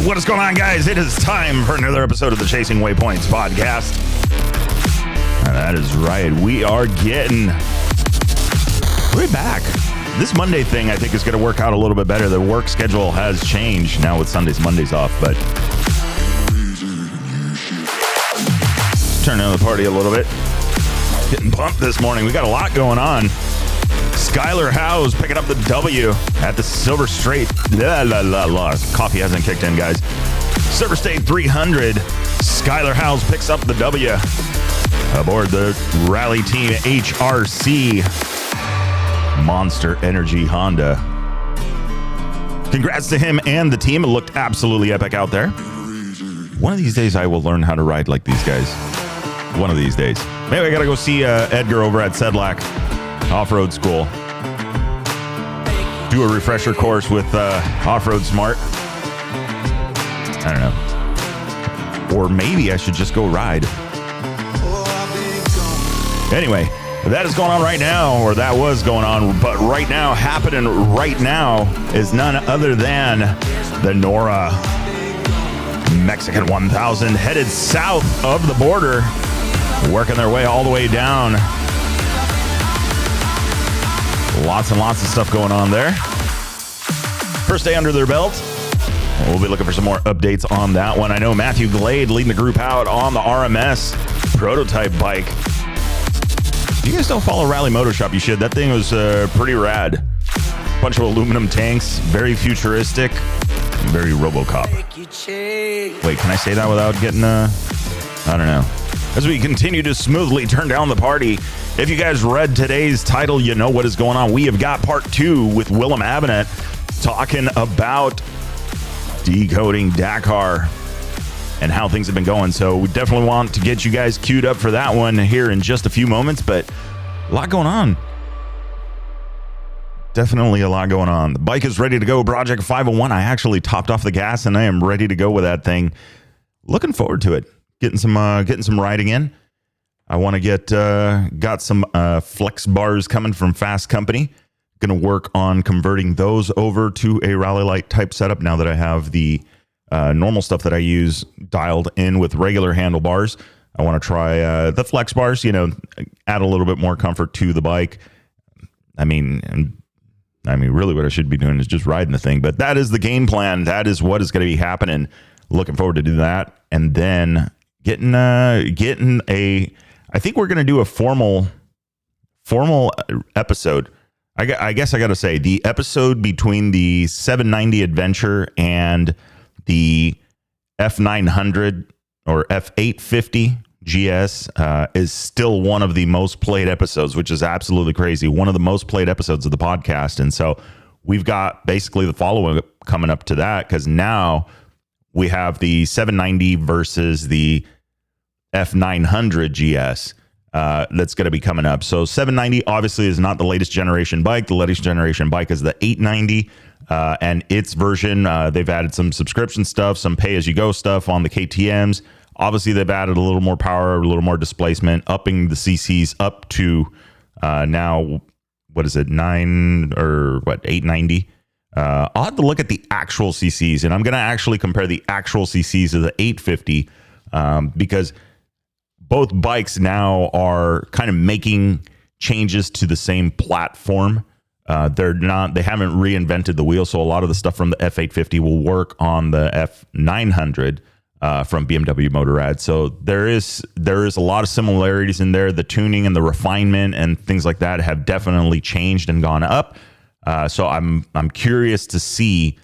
What is going on, guys? It is time for another episode of the Chasing Waypoints podcast. And that is right. We're back. This Monday thing, I think, is going to work out a little bit better. The work schedule has changed now with Sundays, Mondays off, but turn down the party a little bit. Getting pumped this morning. We got a lot going on. Skylar Howes picking up the W at the Silver State. Coffee hasn't kicked in, guys. Silver State 300. Skylar Howes picks up the W aboard the rally team HRC Monster Energy Honda. Congrats to him and the team. It looked absolutely epic out there. One of these days, I will learn how to ride like these guys. One of these days. Maybe I got to go see Edgar over at Sedlak Off-Road School. Do a refresher course with Off-Road Smart. I don't know. Or maybe I should just go ride. Anyway, that is going on right now, or that was going on, but right now, happening right now, is none other than the Nora Mexican 1000 headed south of the border, working their way all the way down. Lots and lots of stuff going on there. First day under their belt. We'll be looking for some more updates on that one. I know Matthew Glade leading the group out on the RMS prototype bike. If you guys don't follow Rally Motor Shop, you should. That thing was pretty rad. Bunch of aluminum tanks, very futuristic, very RoboCop. Wait, can I say that without getting I don't know. As we continue to smoothly turn down the party, if you guys read today's title, you know what is going on. We have got part 2 with Willem Avenant talking about Decoding Dakar and how things have been going. So we definitely want to get you guys queued up for that one here in just a few moments, but a lot going on. Definitely a lot going on. The bike is ready to go. Project 501. I actually topped off the gas and I am ready to go with that thing. Looking forward to it. Getting some riding in. I want to got some flex bars coming from Fast Company. Going to work on converting those over to a Rally Light type setup now that I have the normal stuff that I use dialed in with regular handlebars. I want to try the flex bars, add a little bit more comfort to the bike. I mean, really what I should be doing is just riding the thing, but that is the game plan. That is what is going to be happening. Looking forward to do that. And then getting I think we're going to do a formal episode. I guess I got to say the episode between the 790 Adventure and the F900 or F850 GS is still one of the most played episodes, which is absolutely crazy. One of the most played episodes of the podcast. And so we've got basically the follow-up coming up to that, because now we have the 790 versus the F900 GS that's going to be coming up. So 790 obviously is not the latest generation bike. The latest generation bike is the 890 and its version. They've added some subscription stuff, some pay-as-you-go stuff on the KTMs. Obviously, they've added a little more power, a little more displacement, upping the CCs up to now, what is it, 890? I'll have to look at the actual CCs, and I'm going to actually compare the actual CCs of the 850 because both bikes now are kind of making changes to the same platform. They haven't reinvented the wheel, so a lot of the stuff from the F850 will work on the F900 from BMW Motorrad. So there is a lot of similarities in there. The tuning and the refinement and things like that have definitely changed and gone up. So I'm curious to see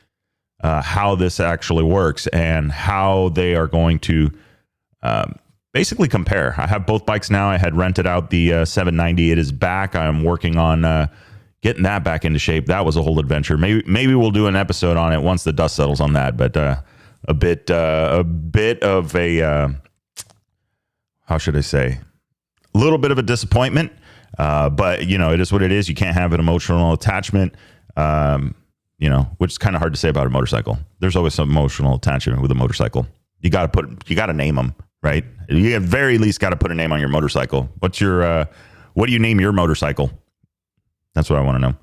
how this actually works and how they are going to basically compare. I have both bikes now. I had rented out the 790. It is back. I'm working on getting that back into shape. That was a whole adventure. Maybe we'll do an episode on it once the dust settles on that. But a bit of a how should I say? A little bit of a disappointment. But it is what it is. You can't have an emotional attachment. Which is kind of hard to say about a motorcycle. There's always some emotional attachment with a motorcycle. You got to name them, right? You at very least got to put a name on your motorcycle. What do you name your motorcycle? That's what I want to know.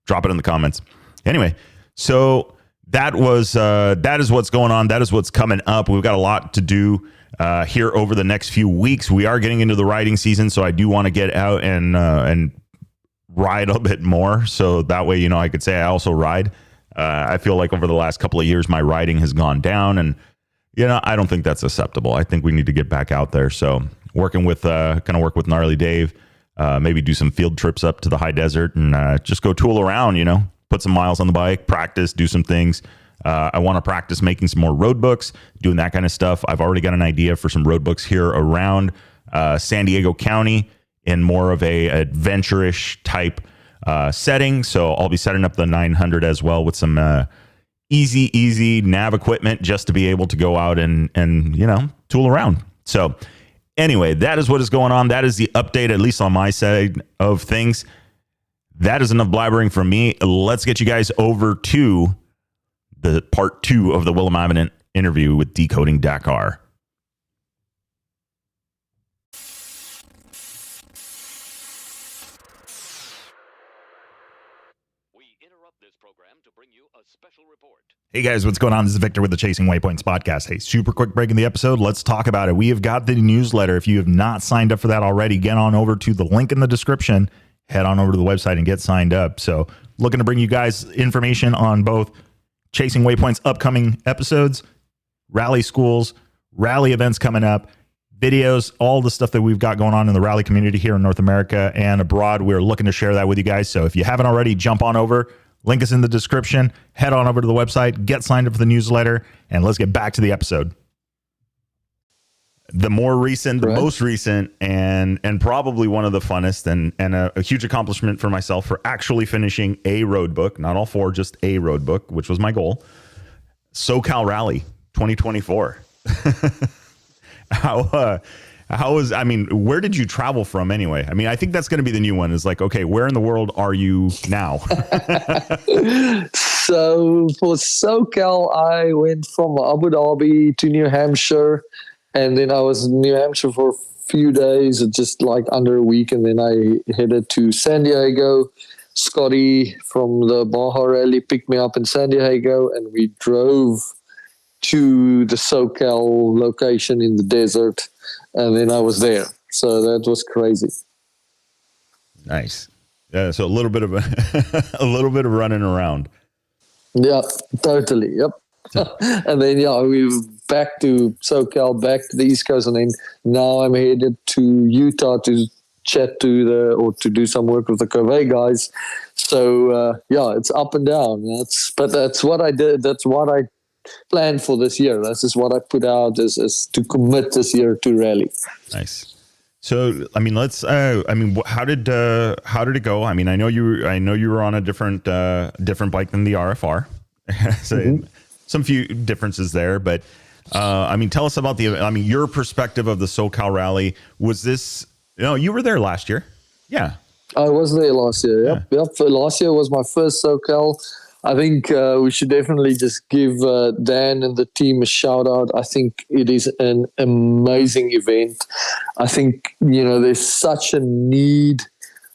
Drop it in the comments. Anyway, so that is what's going on. That is what's coming up. We've got a lot to do here over the next few weeks. We are getting into the riding season, so I do want to get out and ride a bit more. So that way, I could say I also ride. I feel like over the last couple of years, my riding has gone down, and I don't think that's acceptable. I think we need to get back out there. So work with Gnarly Dave, maybe do some field trips up to the high desert and just go tool around, put some miles on the bike, practice, do some things. I want to practice making some more road books, doing that kind of stuff. I've already got an idea for some road books here around San Diego County in more of a adventure-ish type setting. So I'll be setting up the 900 as well with some easy nav equipment just to be able to go out and tool around. So anyway, that is what is going on. That is the update, at least on my side of things. That is enough blabbering from me. Let's get you guys over to the part 2 of the Willem Avenant interview with Decoding Dakar. Hey guys, what's going on? This is Victor with the Chasing Waypoints podcast. Hey, super quick break in the episode. Let's talk about it. We have got the newsletter. If you have not signed up for that already, get on over to the link in the description. Head on over to the website and get signed up. So looking to bring you guys information on both Chasing Waypoints upcoming episodes, rally schools, rally events coming up, videos, all the stuff that we've got going on in the rally community here in North America and abroad. We're looking to share that with you guys. So if you haven't already, jump on over. Link is in the description. Head on over to the website, get signed up for the newsletter, and let's get back to the episode. The most recent, and probably one of the funnest and a huge accomplishment for myself for actually finishing a road book, not all 4, just a road book, which was my goal. SoCal Rally 2024. Where did you travel from anyway? I think that's going to be the new one is like, okay, where in the world are you now? So for SoCal, I went from Abu Dhabi to New Hampshire. And then I was in New Hampshire for a few days, just like under a week. And then I headed to San Diego. Scotty from the Baja Rally picked me up in San Diego, and we drove to the SoCal location in the desert. And then I was there. So that was crazy. Nice. Yeah. So a little bit of running around. Yeah, totally. Yep. And then, we back to SoCal, back to the East Coast, and then now I'm headed to Utah to chat to do some work with the Covey guys. So it's up and down. That's what I did. That's what I planned for this year. That's just what I put out as to commit this year to rally. Nice. So how did it go? I know you were on a different bike than the RFR. So some few differences there, but tell us about your perspective of the SoCal Rally. Was this, you were there last year? Yeah. I was there last year. Yep. Last year was my first SoCal. I think we should definitely just give Dan and the team a shout out. I think it is an amazing event. I think, there's such a need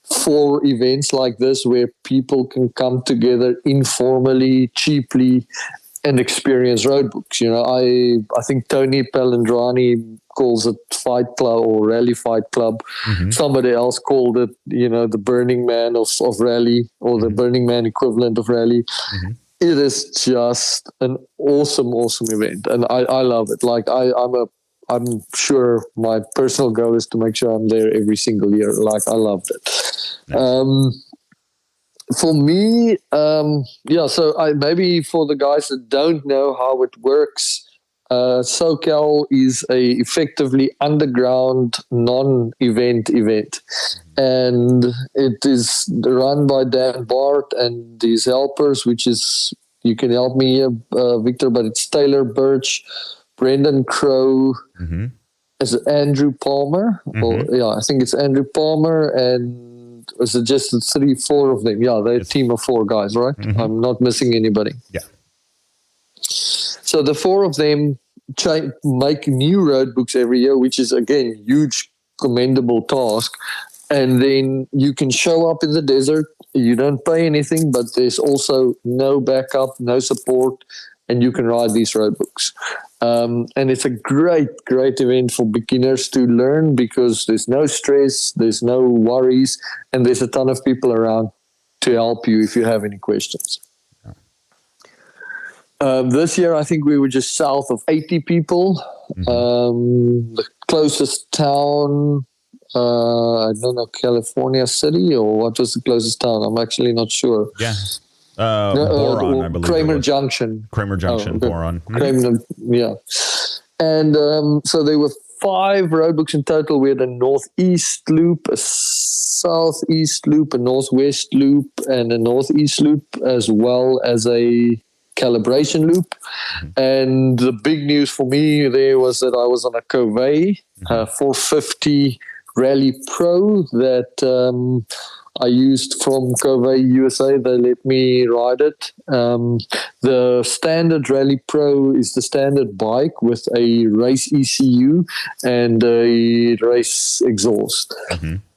for events like this where people can come together informally, cheaply, and experience road books. I think Tony Palandrani calls it Fight Club or Rally Fight Club. Mm-hmm. Somebody else called it, the Burning Man of rally, or the Burning Man equivalent of rally. Mm-hmm. It is just an awesome event, and I love it. Like I'm sure my personal goal is to make sure I'm there every single year. Like I loved it. Nice. For me, so maybe for the guys that don't know how it works, SoCal is a effectively underground non-event event. And it is run by Dan Bart and his helpers, which is, you can help me here, Victor, but it's Taylor Birch, Brendan Crow, is it Andrew Palmer? I think it's Andrew Palmer, and was it just 3-4 of them? Yeah, they're a team of 4 guys, right? Mm-hmm. I'm not missing anybody. Yeah. So the 4 of them make new road books every year, which is, again, huge, commendable task. And then you can show up in the desert. You don't pay anything, but there's also no backup, no support, and you can ride these road books. And it's a great event for beginners to learn because there's no stress, there's no worries, and there's a ton of people around to help you if you have any questions. This year, I think we were just south of 80 people. The closest town, I don't know, California City, or what was the closest town? I'm actually not sure. Yeah. Boron, I believe. Kramer Junction. Kramer Junction, okay. Boron. Kramer, yeah. And so there were 5 roadbooks in total. We had a northeast loop, a southeast loop, a northwest loop, and a northeast loop, as well as a calibration loop. And the big news for me there was that I was on a Covey 450 Rally Pro that I used from Covey USA. They let me ride it. The standard Rally Pro is the standard bike with a race ECU and a race exhaust.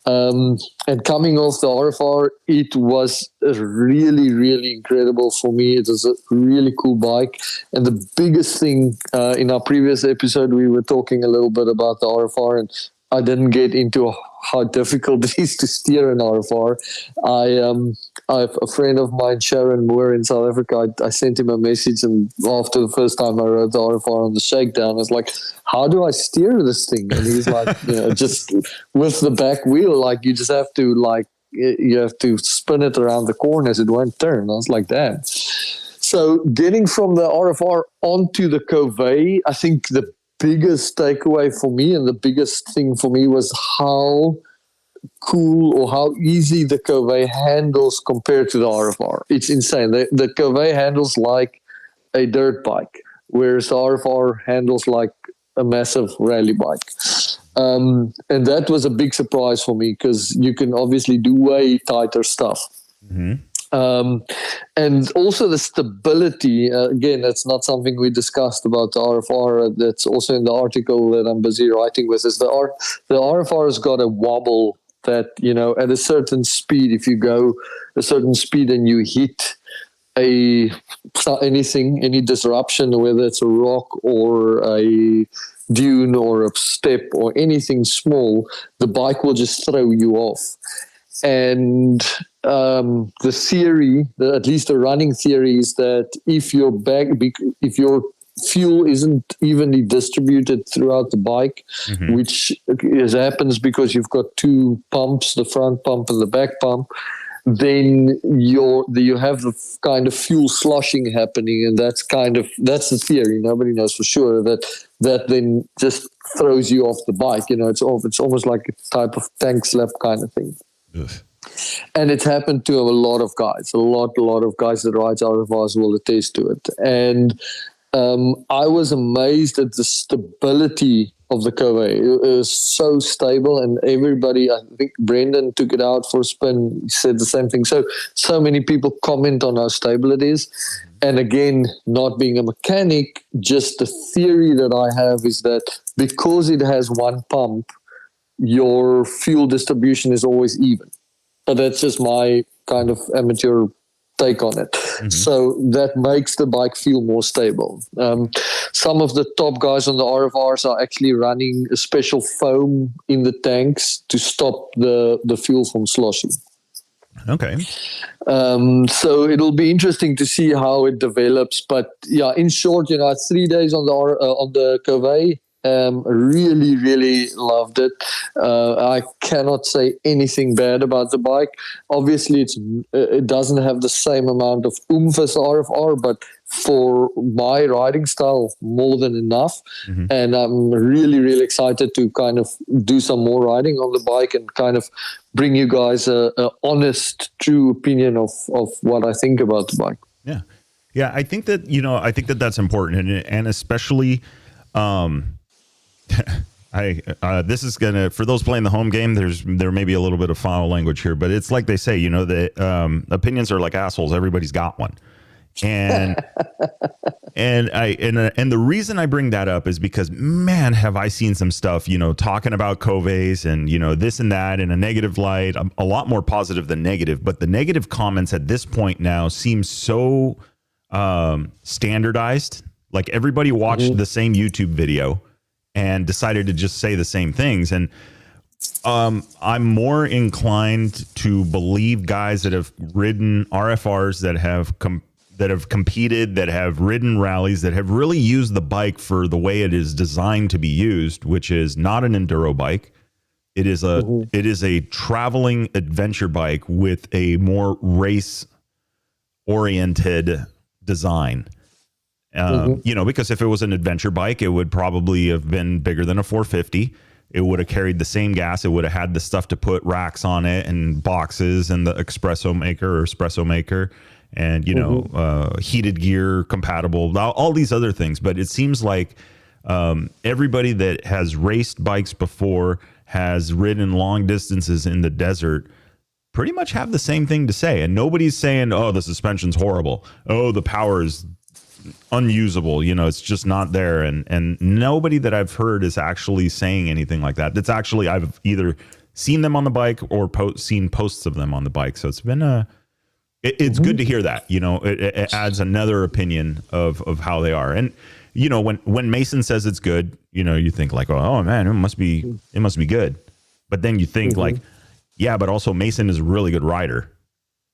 And coming off the RFR, it was really incredible for me. It was a really cool bike. And the biggest thing, in our previous episode, we were talking a little bit about the RFR, and I didn't get into how difficult it is to steer an RFR. I have a friend of mine, Sharon Moore in South Africa. I sent him a message, and after the first time I rode the RFR on the shakedown, I was like, how do I steer this thing? And he's like, just with the back wheel, like you just have to you have to spin it around the corners. It won't turn. I was like, damn. So getting from the RFR onto the Covey, I think the biggest takeaway for me and the biggest thing for me was how cool or how easy the Covey handles compared to the RFR. It's insane. The Covey handles like a dirt bike, whereas the RFR handles like a massive rally bike. And that was a big surprise for me because you can obviously do way tighter stuff. And also the stability, again, that's not something we discussed about the RFR. That's also in the article that I'm busy writing with, is the RFR has got a wobble that, at a certain speed, if you go a certain speed and you hit any disruption, whether it's a rock or a dune or a step or anything small, the bike will just throw you off. And the theory, at least the running theory, is that if your fuel isn't evenly distributed throughout the bike, which happens because you've got 2 pumps, the front pump and the back pump, then you have the kind of fuel sloshing happening, and that's the theory. Nobody knows for sure that then just throws you off the bike. It's almost like a type of tank slap kind of thing. Ugh. And it's happened to a lot of guys. A lot of guys that ride RFRs will attest to it. And I was amazed at the stability of the Covey. It was so stable, and everybody, I think Brendan took it out for a spin, he said the same thing. So many people comment on how stable it is. And again, not being a mechanic, just the theory that I have is that because it has 1 pump, your fuel distribution is always even. But that's just my kind of amateur take on it. So that makes the bike feel more stable. Some of the top guys on the RFRs are actually running a special foam in the tanks to stop the fuel from sloshing. Okay. So it'll be interesting to see how it develops. But yeah, in short, 3 days on the Covey. Really loved it. I cannot say anything bad about the bike. Obviously, it doesn't have the same amount of oomph as the RFR, but for my riding style, more than enough. And I'm really excited to kind of do some more riding on the bike and kind of bring you guys a honest, true opinion of what I think about the bike. Yeah. I think that that's important, and especially. This is gonna, for those playing the home game, there may be a little bit of foul language here, but it's like they say, the opinions are like assholes. Everybody's got one, And and the reason I bring that up is because, man, have I seen some stuff, talking about Coves and, this and that in a negative light. I'm a lot more positive than negative, but the negative comments at this point now seem so standardized. Like everybody watched the same YouTube video and decided to just say the same things. And I'm more inclined to believe guys that have ridden RFRs, that have competed, that have ridden rallies, that have really used the bike for the way it is designed to be used, which is not an enduro bike. It is a traveling adventure bike with a more race oriented design. Because if it was an adventure bike, it would probably have been bigger than a 450. It would have carried the same gas. It would have had the stuff to put racks on it and boxes and the espresso maker and, heated gear compatible, all these other things. But it seems like everybody that has raced bikes before, has ridden long distances in the desert, pretty much have the same thing to say. And nobody's saying, oh, the suspension's horrible. Oh, the power is unusable. It's just not there. And nobody that I've heard is actually saying anything like that. That's actually, I've either seen them on the bike or seen posts of them on the bike. So it's been it's good to hear that, it adds another opinion of how they are. And, when Mason says it's good, you think like, oh man, it must be good. But then you think like, yeah, but also Mason is a really good rider.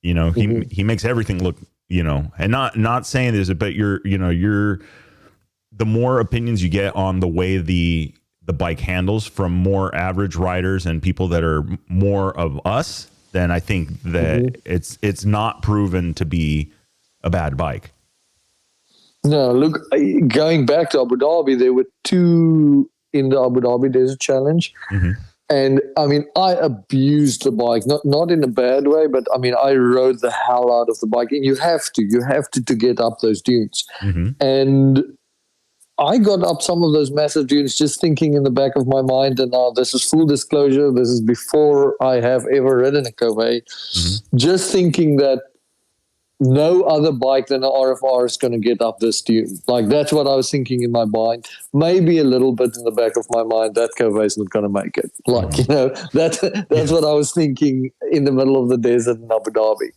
He makes everything look, and not saying this, but you're the more opinions you get on the way the bike handles from more average riders and people that are more of us, then I think that it's not proven to be a bad bike. No, look, going back to Abu Dhabi, there were two in the Abu Dhabi Desert Challenge. And I mean, I abused the bike, not in a bad way, but I mean, I rode the hell out of the bike, and you have to get up those dunes. And I got up some of those massive dunes just thinking in the back of my mind, and now this is full disclosure, this is before I have ever ridden a Cove, just thinking that no other bike than an RFR is going to get up this dune. Like, that's what I was thinking in my mind. Maybe a little bit in the back of my mind, that Cove is not going to make it. Like, that's what I was thinking in the middle of the desert in Abu Dhabi.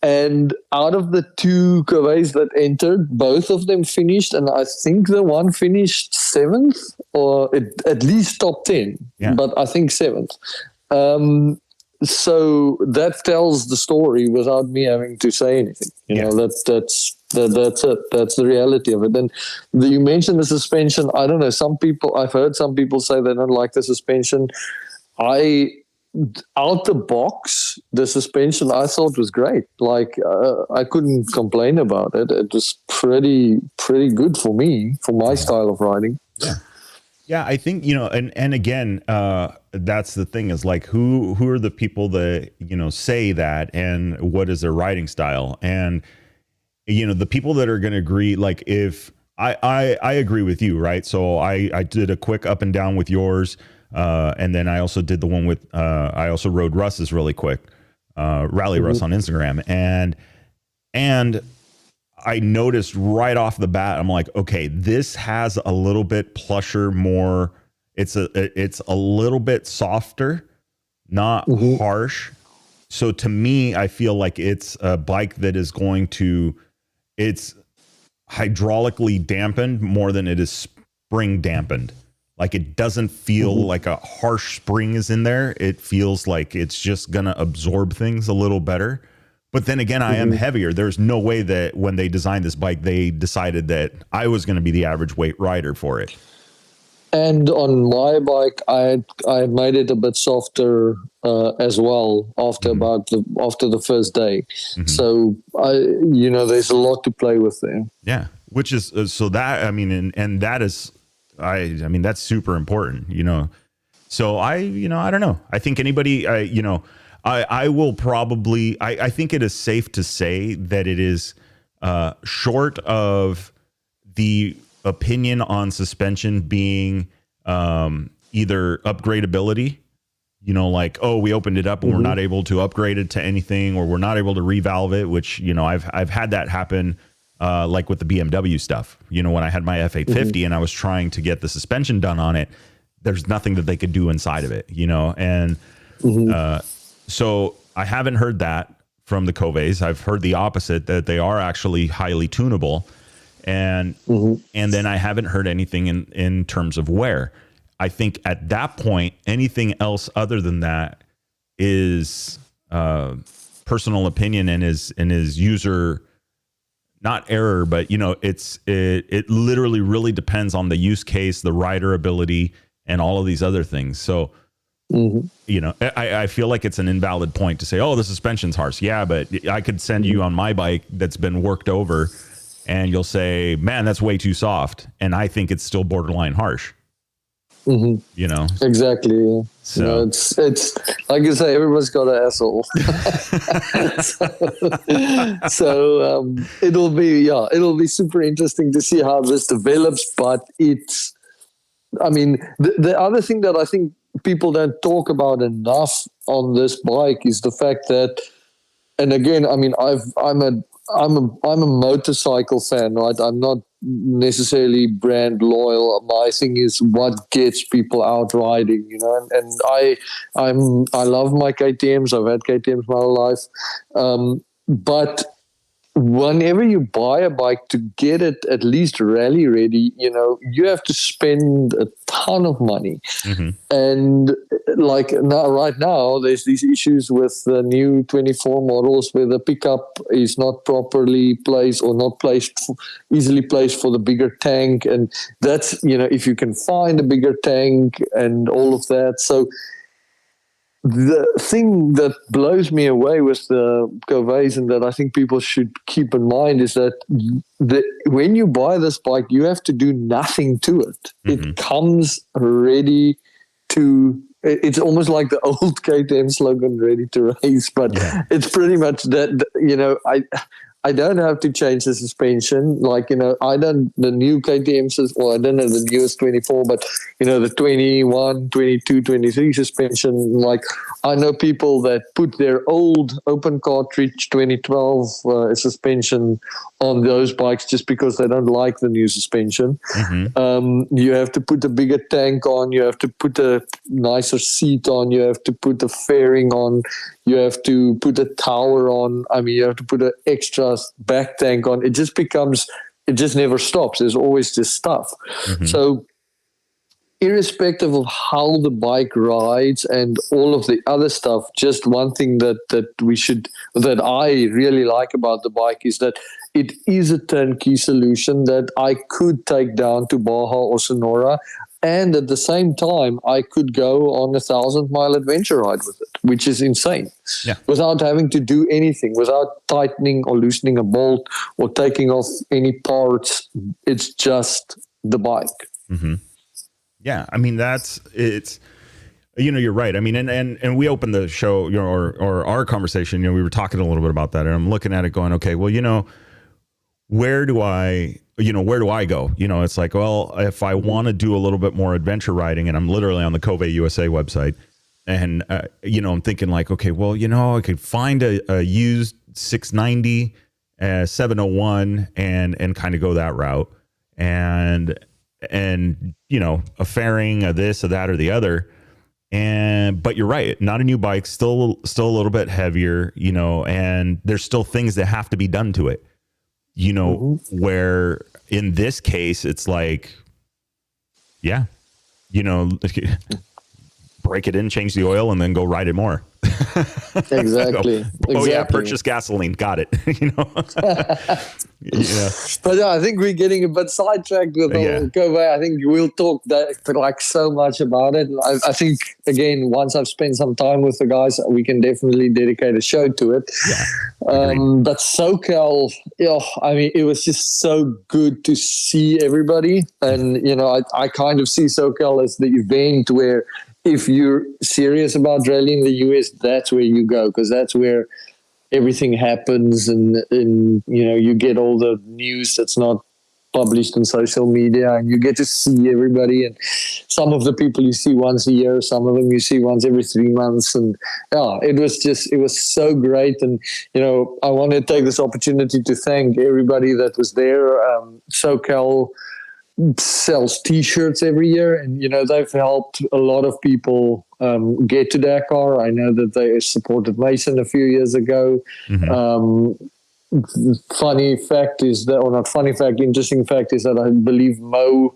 And out of the two Coves that entered, both of them finished, and I think the one finished 7th, or at least top 10, but I think 7th. So that tells the story without me having to say anything. That's it. That's the reality of it. And you mentioned the suspension. I don't know. I've heard some people say they don't like the suspension. Out the box, the suspension I thought was great. Like, I couldn't complain about it. It was pretty good for me, for my style of riding. Yeah, I think, and again, that's the thing, is like, who are the people that, say that, and what is their riding style? And, the people that are going to agree, like, if I agree with you, right? So I did a quick up and down with yours. And then I also did the one with, I also rode Russ's really quick, Rally Russ on Instagram. And I noticed right off the bat, I'm like, okay, this has a little bit plusher, more, it's a little bit softer, not harsh. So to me, I feel like it's a bike that is it's hydraulically dampened more than it is spring dampened. Like, it doesn't feel like a harsh spring is in there. It feels like it's just going to absorb things a little better. But then again, I am heavier. There's no way that when they designed this bike, they decided that I was going to be the average weight rider for it. And on my bike, I made it a bit softer as well after the first day. So there's a lot to play with there. Yeah, which is so that, I mean, and that is, I mean, that's super important, So I don't know. I think anybody, I will probably, I think it is safe to say that it is short of the opinion on suspension being either upgradability, like, oh, we opened it up and we're not able to upgrade it to anything, or we're not able to revalve it, which, I've had that happen, like with the BMW stuff, when I had my F850 and I was trying to get the suspension done on it, there's nothing that they could do inside of it, and so I haven't heard that from the Coves. I've heard the opposite, that they are actually highly tunable, and then I haven't heard anything in terms of wear. I think at that point, anything else other than that is personal opinion and is user, not error, but it literally really depends on the use case, the rider ability, and all of these other things. So, I feel like it's an invalid point to say, oh, the suspension's harsh. Yeah, but I could send you on my bike that's been worked over, and you'll say, man, that's way too soft, and I think it's still borderline harsh. Exactly. So it's like you say, everybody's got an asshole. so it'll be super interesting to see how this develops. But the other thing that I think people don't talk about enough on this bike is the fact that, and again, I'm a motorcycle fan, right? I'm not necessarily brand loyal. My thing is what gets people out riding, and I love my KTMs. I've had KTMs my whole life. But whenever you buy a bike to get it at least rally ready, you have to spend a ton of money. And like right now, there's these issues with the new 24 models where the pickup is not properly placed or not easily placed for the bigger tank. And that's, if you can find a bigger tank and all of that. So the thing that blows me away with the Coves, and that I think people should keep in mind, is that when you buy this bike, you have to do nothing to it. It comes ready to. It's almost like the old KTM slogan, "Ready to race," but it's pretty much that. I don't have to change the suspension. Like, the new KTM, or I don't know the newest 24, but, the 21, 22, 23 suspension. Like, I know people that put their old open cartridge 2012 suspension on those bikes just because they don't like the new suspension. You have to put a bigger tank on. You have to put a nicer seat on. You have to put a fairing on. You have to put a tower on. You have to put an extra back tank on. It just never stops. There's always just stuff. So irrespective of how the bike rides and all of the other stuff, just one thing that I really like about the bike is that it is a turnkey solution that I could take down to Baja or Sonora. And at the same time, I could go on a 1,000-mile adventure ride with it, which is insane. Without having to do anything, without tightening or loosening a bolt or taking off any parts. It's just the bike. Yeah, it's. You're right. And we opened the show, or our conversation. We were talking a little bit about that, and I'm looking at it, going, okay, well, where do I go? It's like, well, if I want to do a little bit more adventure riding, and I'm literally on the Cove USA website, and, I'm thinking like, okay, well, I could find a used 690, 701 and kind of go that route. And a fairing, a this, a that, or the other. But you're right. Not a new bike, still a little bit heavier, and there's still things that have to be done to it. Where in this case, it's like, break it in, change the oil, and then go ride it more. Exactly. Oh yeah, purchase gasoline. Got it. But I think we're getting a bit sidetracked with Cove. I think we'll talk so much about it. I think again, once I've spent some time with the guys, we can definitely dedicate a show to it. But SoCal, it was just so good to see everybody, and I kind of see SoCal as the event where, if you're serious about rally in the US, that's where you go, because that's where everything happens, and you get all the news that's not published on social media, and you get to see everybody. And some of the people you see once a year, some of them you see once every 3 months. And yeah, it was so great. And, I want to take this opportunity to thank everybody that was there. SoCal sells T-shirts every year, and they've helped a lot of people get to Dakar. I know that they supported Mason a few years ago. Funny fact is that, or not funny fact, interesting fact is that I believe Mo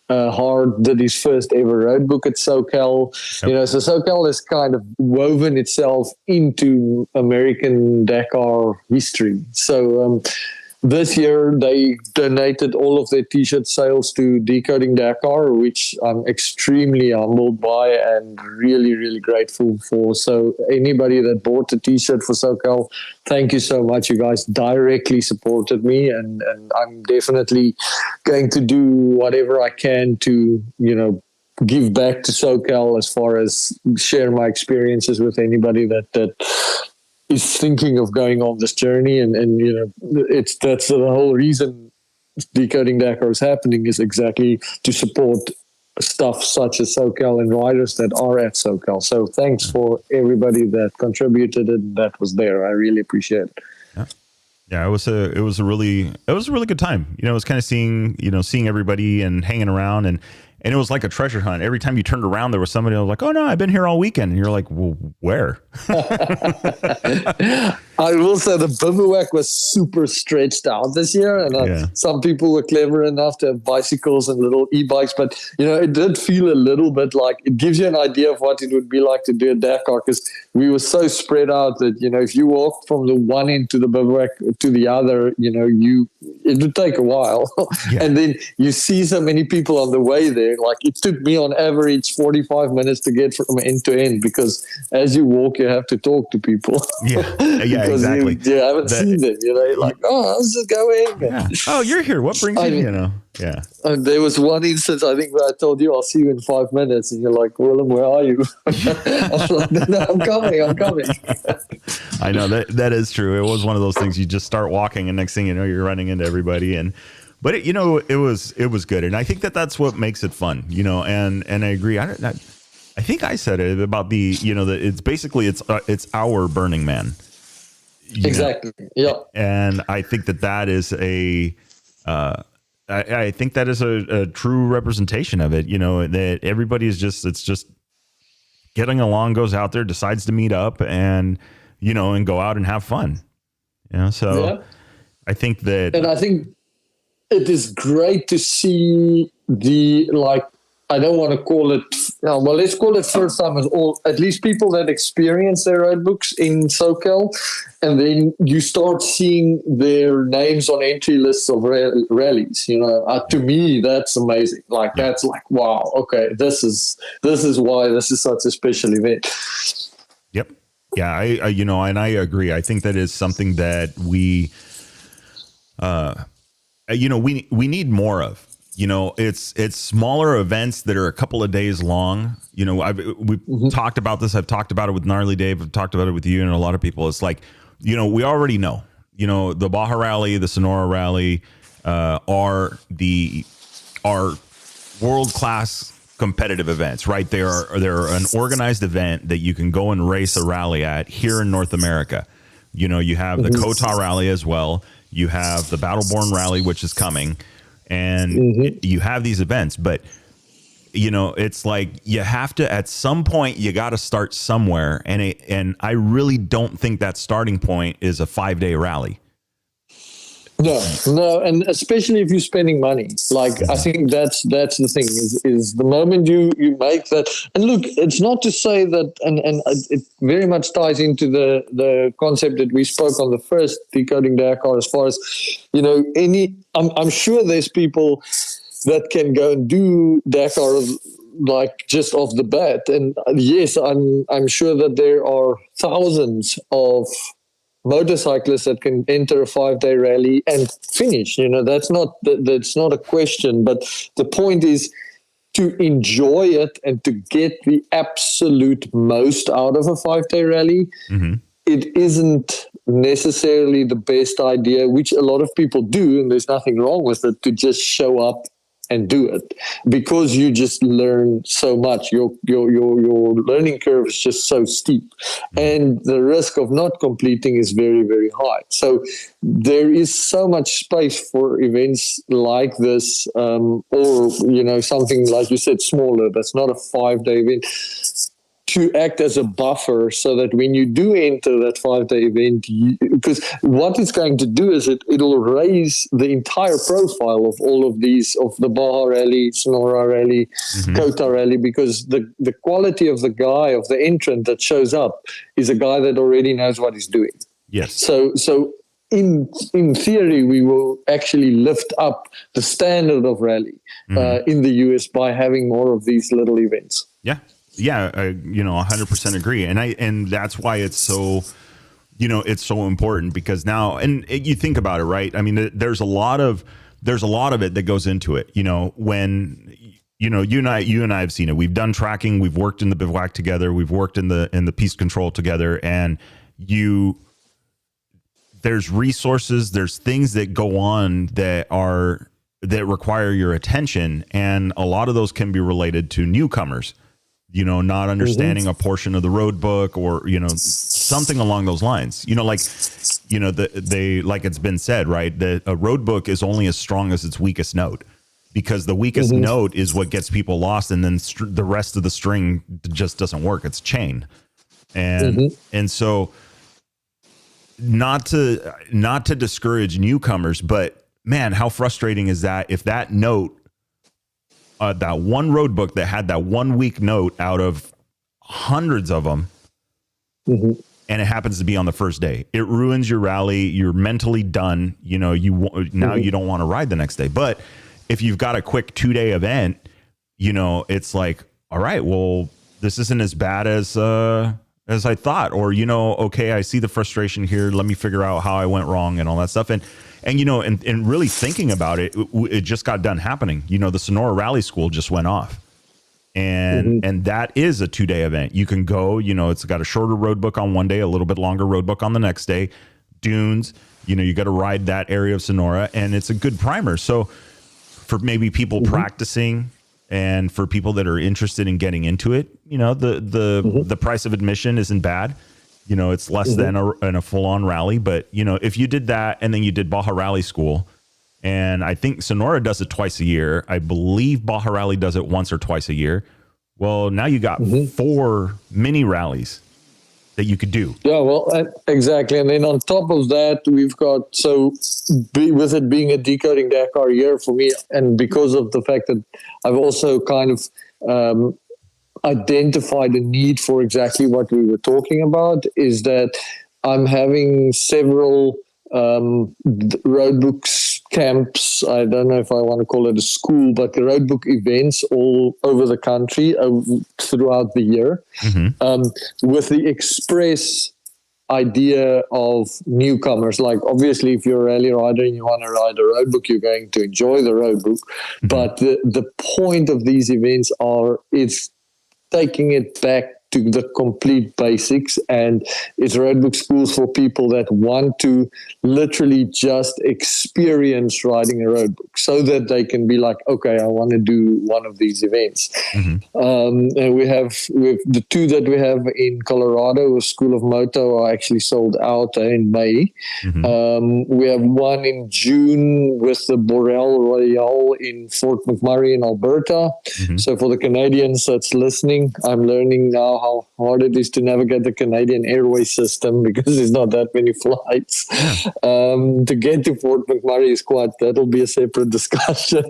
Hard did his first ever road book at SoCal. Yep. So SoCal has kind of woven itself into American Dakar history. So this year, they donated all of their T-shirt sales to Decoding Dakar, which I'm extremely humbled by and really, really grateful for. So anybody that bought a T-shirt for SoCal, thank you so much. You guys directly supported me, and I'm definitely going to do whatever I can to, give back to SoCal as far as share my experiences with anybody that is thinking of going on this journey, and that's the whole reason Decoding Dakar is happening, is exactly to support stuff such as SoCal and riders that are at SoCal. So thanks for everybody that contributed and that was there. I really appreciate it. Yeah, it was a really good time. It was kind of seeing everybody and hanging around, and it was like a treasure hunt. Every time you turned around, there was somebody who was like, "Oh no, I've been here all weekend." And you're like, "Well, where?" I will say the bivouac was super stretched out this year, and some people were clever enough to have bicycles and little e-bikes, but it did feel a little bit like, it gives you an idea of what it would be like to do a Dakar, because we were so spread out that if you walk from the one end to the bivouac to the other, it would take a while. And then you see so many people on the way there. Like, it took me on average 45 minutes to get from end to end, because as you walk, you have to talk to people. Yeah, exactly. You haven't seen them. Like, oh, how's it going? Yeah. Oh, you're here. What brings you? Yeah. There was one instance, I think, where I told you, I'll see you in 5 minutes. And you're like, Willem, where are you? I was like, no, I'm coming. I know that is true. It was one of those things, you just start walking and next thing you know, you're running into everybody. But it was good. And I think that's what makes it fun, and I agree. I think I said it about that it's basically, it's our Burning Man. Exactly. Yeah. And I think that is I think that is a true representation of it, that everybody is it's just getting along, goes out there, decides to meet up and go out and have fun. So I think that, and I think it is great to see I don't want to call it, let's call it first time at least people that experience their road books in SoCal, and then you start seeing their names on entry lists of rallies. To me, that's amazing. That's like, wow, okay, this is why this is such a special event. Yep. Yeah, I and I agree. I think that is something that we need more of. It's smaller events that are a couple of days long. We've talked about this. I've talked about it with Gnarly Dave. I've talked about it with you and a lot of people. It's like, we already know, the Baja Rally, the Sonora Rally, are world-class competitive events, right? They're an organized event that you can go and race a rally at here in North America. You have the Kota Rally as well. You have the Battleborn Rally, which is coming. And you have these events, but it's like, you have to, at some point, you got to start somewhere. And I really don't think that starting point is a 5-day rally. No, and especially if you're spending money. I think that's the thing is the moment you make that. And look, it's not to say that, and it very much ties into the concept that we spoke on the first Decoding Dakar, as far as I'm sure there's people that can go and do Dakar just off the bat, and yes, I'm sure that there are thousands of motorcyclists that can enter a 5-day rally and finish. That's not a question, but the point is to enjoy it and to get the absolute most out of a 5-day rally. It isn't necessarily the best idea, which a lot of people do, and there's nothing wrong with it, to just show up and do it, because you just learn so much. Your learning curve is just so steep, and the risk of not completing is very, very high. So there is so much space for events like this, or something like you said, smaller. That's not a 5-day event, to act as a buffer, so that when you do enter that 5-day event, because what it's going to do is it'll raise the entire profile of all of these, of the Baja Rally, Sonora Rally, Kota Rally, because the quality of the guy, of the entrant that shows up, is a guy that already knows what he's doing. Yes. So in theory, we will actually lift up the standard of rally in the US by having more of these little events. Yeah. Yeah, I 100% agree, and that's why it's so, it's so important, because now, and you think about it, right? I mean, there's a lot of it that goes into it. When you and I have seen it. We've done tracking, we've worked in the bivouac together, we've worked in the peace control together, and there's resources, there's things that go on that require your attention, and a lot of those can be related to newcomers. Not understanding a portion of the road book, or, something along those lines, like it's been said, right, that a road book is only as strong as its weakest note, because the weakest note is what gets people lost. And then the rest of the string just doesn't work. It's chain. And so not to discourage newcomers, but man, how frustrating is that if that note, that one road book that had that 1 week note out of hundreds of them, and it happens to be on the first day, it ruins your rally. You're mentally done. You don't want to ride the next day. But if you've got a quick 2-day event, it's like, all right, well, this isn't as bad as I thought, or, okay, I see the frustration here. Let me figure out how I went wrong and all that stuff. And really thinking about it, it just got done happening. The Sonora Rally School just went off, and that is a 2-day event. You can go, it's got a shorter road book on one day, a little bit longer road book on the next day. Dunes, you got to ride that area of Sonora, and it's a good primer. So for maybe people practicing, and for people that are interested in getting into it, the price of admission isn't bad. It's less than a full-on rally, but if you did that and then you did Baja Rally School, and I think Sonora does it twice a year. I believe Baja Rally does it once or twice a year. Well, now you got 4 mini rallies that you could do. Yeah, well, exactly. And then on top of that, we've got, with it being a Decoding Dakar year for me, and because of the fact that I've also kind of identified a need for exactly what we were talking about, is that I'm having several roadbooks camps. I don't know if I want to call it a school, but the roadbook events all over the country throughout the year, with the express idea of newcomers. Like, obviously, if you're a rally rider and you want to ride a roadbook, you're going to enjoy the roadbook. But the point of these events it's taking it back to the complete basics, and it's roadbook schools for people that want to literally just experience riding a roadbook, so that they can be like, okay, I want to do one of these events. And we have the 2 that we have in Colorado, School of Moto, are actually sold out in May. We have one in June with the Borel Royale in Fort McMurray in Alberta. So for the Canadians that's listening, I'm learning now how hard it is to navigate the Canadian airway system, because there's not that many flights. To get to Fort McMurray is that'll be a separate discussion.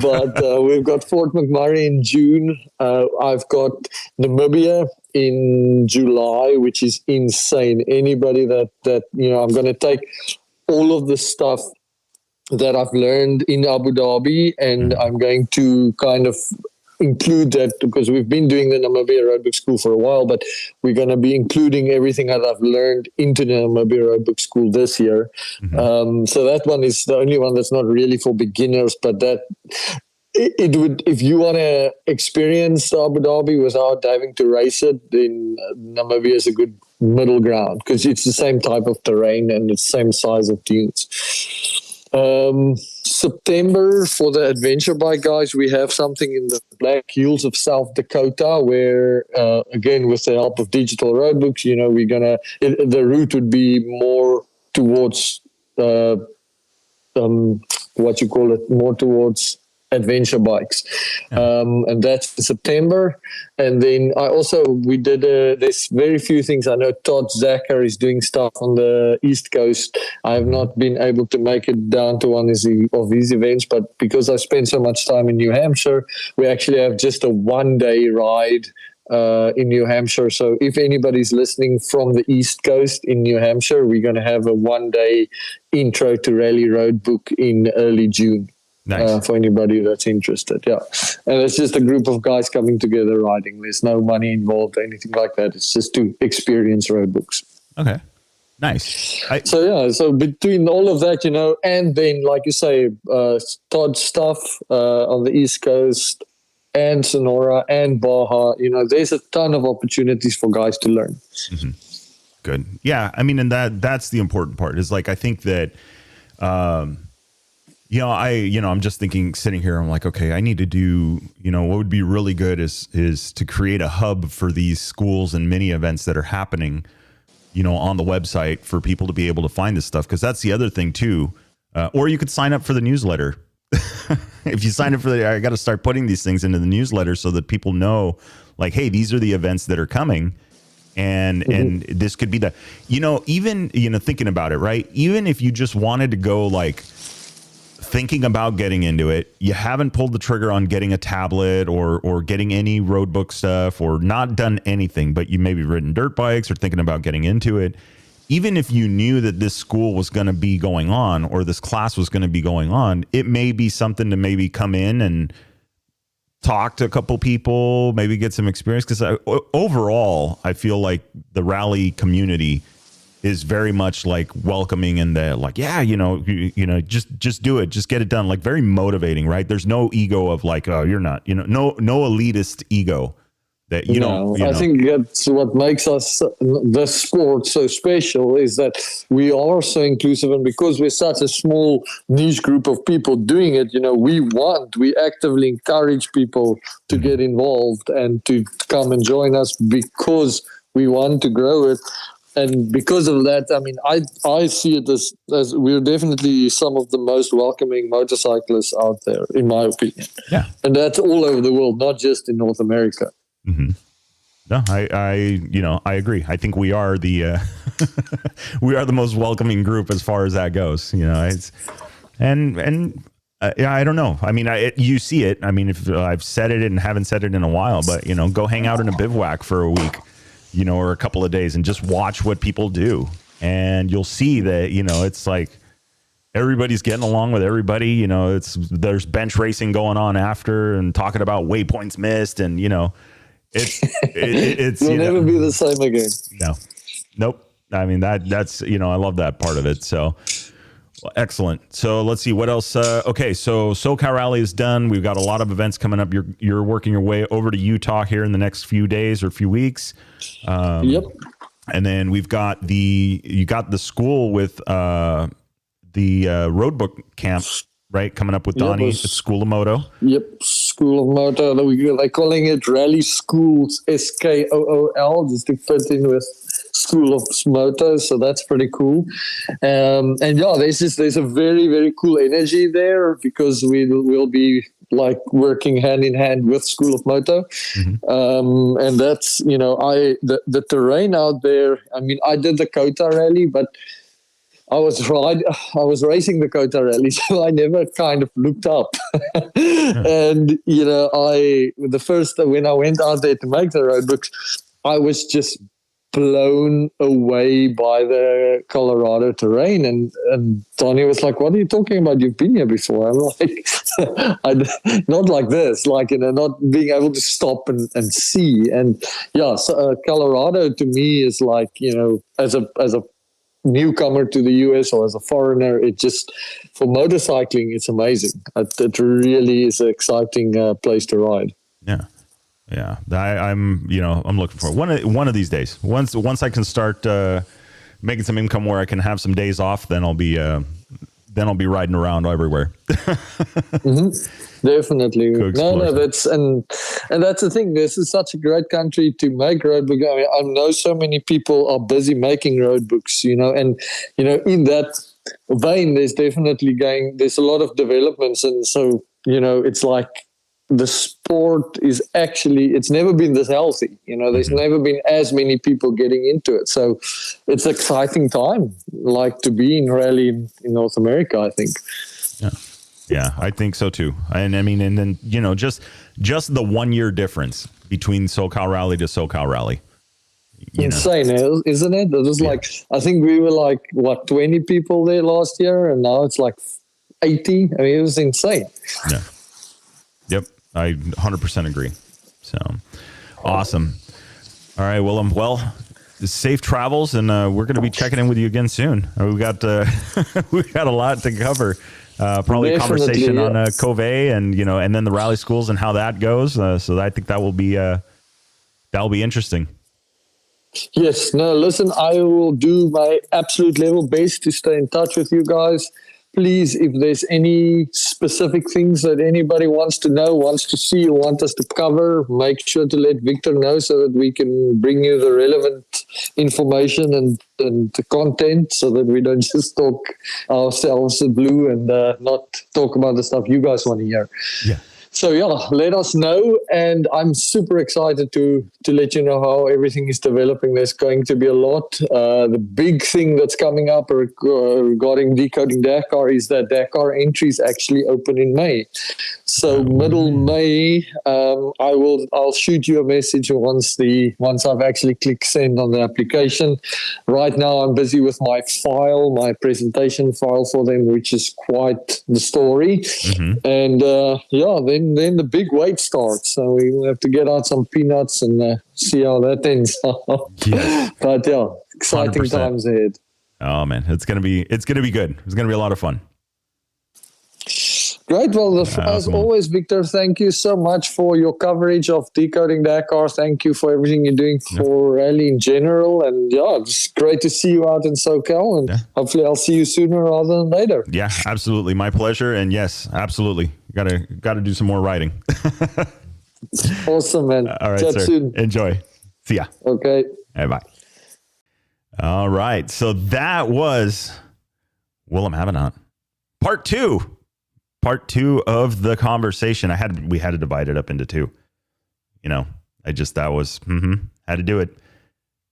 But we've got Fort McMurray in June. I've got Namibia in July, which is insane. Anybody that I'm going to take all of the stuff that I've learned in Abu Dhabi, and I'm going to kind of include that, because we've been doing the Namibia Roadbook School for a while, but we're going to be including everything that I've learned into the Namibia Roadbook School this year. So that one is the only one that's not really for beginners, but that it would, if you want to experience Abu Dhabi without having to race it, then Namibia is a good middle ground because it's the same type of terrain and the same size of dunes. September for the adventure bike guys, we have something in the Black Hills of South Dakota where, again, with the help of digital roadbooks, the route would be more towards, more towards adventure bikes. And that's in September. And then we did, there's very few things. I know Todd Zacher is doing stuff on the East Coast. I have not been able to make it down to one of his events, but because I spent so much time in New Hampshire, we actually have just a 1-day ride in New Hampshire. So if anybody's listening from the East Coast in New Hampshire, we're going to have a 1-day intro to rally road book in early June. Nice. For anybody that's interested. Yeah. And it's just a group of guys coming together riding. There's no money involved or anything like that. It's just to experience road books. Okay. Nice. So between all of that, and then, like you say, Todd stuff on the East Coast and Sonora and Baja, there's a ton of opportunities for guys to learn. Mm-hmm. Good. Yeah. I mean, and that's the important part is like, I think that, I'm just thinking, sitting here, I'm like, okay, I need to do, what would be really good is to create a hub for these schools and mini events that are happening, on the website for people to be able to find this stuff. Cause that's the other thing too. Or you could sign up for the newsletter. If you sign up for I got to start putting these things into the newsletter so that people know like, hey, these are the events that are coming. And this could be even, thinking about it, right? Even if you just wanted to go like, thinking about getting into it, you haven't pulled the trigger on getting a tablet or getting any road book stuff or not done anything, but you maybe ridden dirt bikes or thinking about getting into it. Even if you knew that this school was going to be going on or this class was going to be going on, it may be something to maybe come in and talk to a couple people, maybe get some experience. Because overall, I feel like the rally community is very much like welcoming and the like, just do it, just get it done. Like very motivating, right? There's no ego of like, oh, you're not, no elitist ego that I think that's what makes us the sport so special is that we are so inclusive, and because we're such a small niche group of people doing it, we actively encourage people to get involved and to come and join us because we want to grow it. And because of that, I mean, I see it as we're definitely some of the most welcoming motorcyclists out there, in my opinion. Yeah. And that's all over the world, not just in North America. Mm-hmm. No, I agree. I think we are the most welcoming group as far as that goes. I don't know. I mean, you see it. I mean, if I've said it and haven't said it in a while, but go hang out in a bivouac for a week. Or a couple of days and just watch what people do. And you'll see that, it's like everybody's getting along with everybody. There's bench racing going on after and talking about waypoints missed. And, it's You'll never be the same again. No, nope. I mean, that's, I love that part of it. So well, excellent. So let's see what else. Okay. So SoCal Rally is done. We've got a lot of events coming up. You're working your way over to Utah here in the next few days or few weeks. Yep. And then you got the school with the road book camp, right? Coming up with Donnie, the School of Moto. Yep. School of Moto. They're calling it Rally Schools, SKOOL, just to fit in with School of Moto. So that's pretty cool. And yeah, there's a very, very cool energy there because we'll be like working hand in hand with School of Moto. Mm-hmm. And that's, the terrain out there. I mean, I did the Dakar Rally, but I was racing the Dakar Rally, so I never kind of looked up. And, when I went out there to make the road books, I was just blown away by the Colorado terrain. And Tony was like, what are you talking about? You've been here before. I'm like, not like this, like, not being able to stop and see. And yeah, so Colorado to me is like, as a newcomer to the US or as a foreigner, it just, for motorcycling, it's amazing. It really is an exciting place to ride. Yeah. Yeah, I'm looking for one of these days. Once I can start making some income where I can have some days off, then I'll be riding around everywhere. Definitely. No, that's and that's the thing. This is such a great country to make road book. I mean, I know so many people are busy making road books, and in that vein, there's a lot of developments, and so it's like the sport is actually, it's never been this healthy. There's never been as many people getting into it, so it's an exciting time, like to be in rally in North America, I think. Yeah, I think so too. And I mean, and then just the 1 year difference between SoCal Rally to SoCal Rally. Insane, isn't it? It was like, I think we were like 20 people there last year, and now it's like 80. I mean, it was insane. Yeah. Yep, I 100% agree. So awesome. All right, Willem. Well, safe travels, and we're going to be checking in with you again soon. We got a lot to cover. Probably a conversation on Covey and and then the rally schools and how that goes. So I think that will be interesting. Yes. No, listen, I will do my absolute level best to stay in touch with you guys. Please, if there's any specific things that anybody wants to know, wants to see, or want us to cover, make sure to let Victor know so that we can bring you the relevant information and the content, so that we don't just talk ourselves blue and not talk about the stuff you guys want to hear. Yeah. So let us know, and I'm super excited to let you know how everything is developing. There's going to be a lot. The big thing that's coming up regarding Decoding Dakar is that Dakar entries actually open in May. So middle May, I'll shoot you a message once I've actually clicked send on the application. Right now, I'm busy with my presentation file for them, which is quite the story. And then the big wait starts. So we will have to get out some peanuts and see how that ends. Yes. But exciting 100%. Times ahead. Oh man, it's gonna be good. It's gonna be a lot of fun. Great. Well, as always, Victor, thank you so much for your coverage of Decoding Dakar. Thank you for everything you're doing for rally in general. And it's great to see you out in SoCal. And hopefully I'll see you sooner rather than later. Yeah, absolutely. My pleasure. And yes, absolutely. Got to do some more riding. Awesome, man. All right, sir. Soon. Enjoy. See ya. Okay. Bye. All right. So that was Willem Avenant. Part two of the conversation. We had to divide it up into two. Had to do it.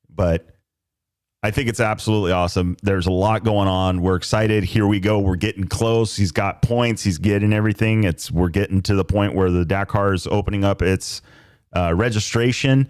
But I think it's absolutely awesome. There's a lot going on. We're excited. Here we go. We're getting close. He's got points. He's getting everything. We're getting to the point where the Dakar is opening up its registration,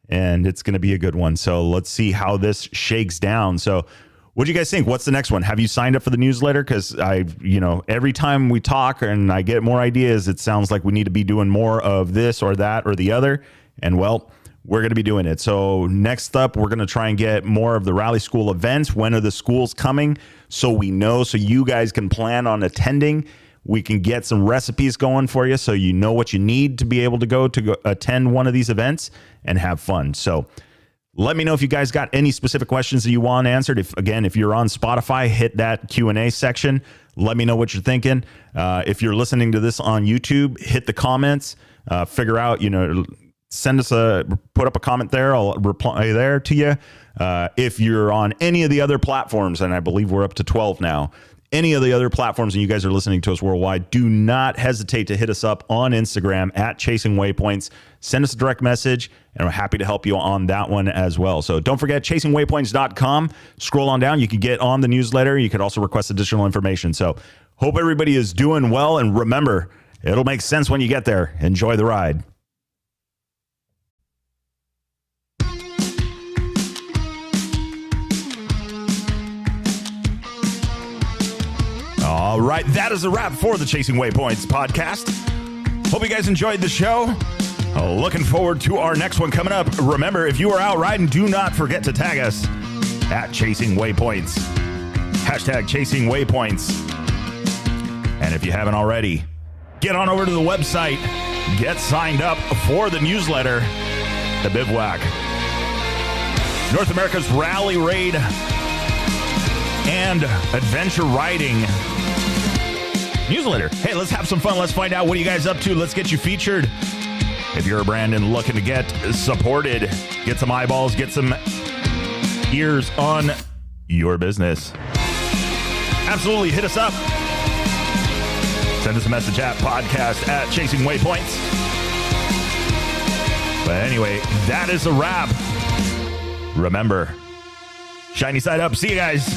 and it's going to be a good one. So let's see how this shakes down. So what do you guys think? What's the next one? Have you signed up for the newsletter? Because every time we talk and I get more ideas, it sounds like we need to be doing more of this or that or the other. And well, we're going to be doing it. So next up, we're going to try and get more of the rally school events. When are the schools coming? So we know, so you guys can plan on attending. We can get some recipes going for you, so you know what you need to be able to go attend one of these events and have fun. So let me know if you guys got any specific questions that you want answered. If you're on Spotify, hit that Q&A section. Let me know what you're thinking. If you're listening to this on YouTube, hit the comments. Figure out, put up a comment there. I'll reply there to you. If you're on any of the other platforms, and I believe we're up to 12 now, any of the other platforms and you guys are listening to us worldwide, do not hesitate to hit us up on Instagram at Chasing Waypoints. Send us a direct message, and we're happy to help you on that one as well. So don't forget, chasingwaypoints.com. Scroll on down. You can get on the newsletter. You could also request additional information. So hope everybody is doing well. And remember, it'll make sense when you get there. Enjoy the ride. All right, that is a wrap for the Chasing Waypoints podcast. Hope you guys enjoyed the show. Looking forward to our next one coming up. Remember, if you are out riding, do not forget to tag us at Chasing Waypoints. Hashtag Chasing Waypoints. And if you haven't already, get on over to the website, get signed up for the newsletter, The Bivouac. North America's Rally Raid and Adventure Riding newsletter. Hey, let's have some fun. Let's find out what you guys up to. Let's get you featured. If you're a brand and looking to get supported, get some eyeballs, get some ears on your business, absolutely hit us up. Send us a message at podcast@chasingwaypoints. But anyway, that is a wrap. Remember, shiny side up. See you guys.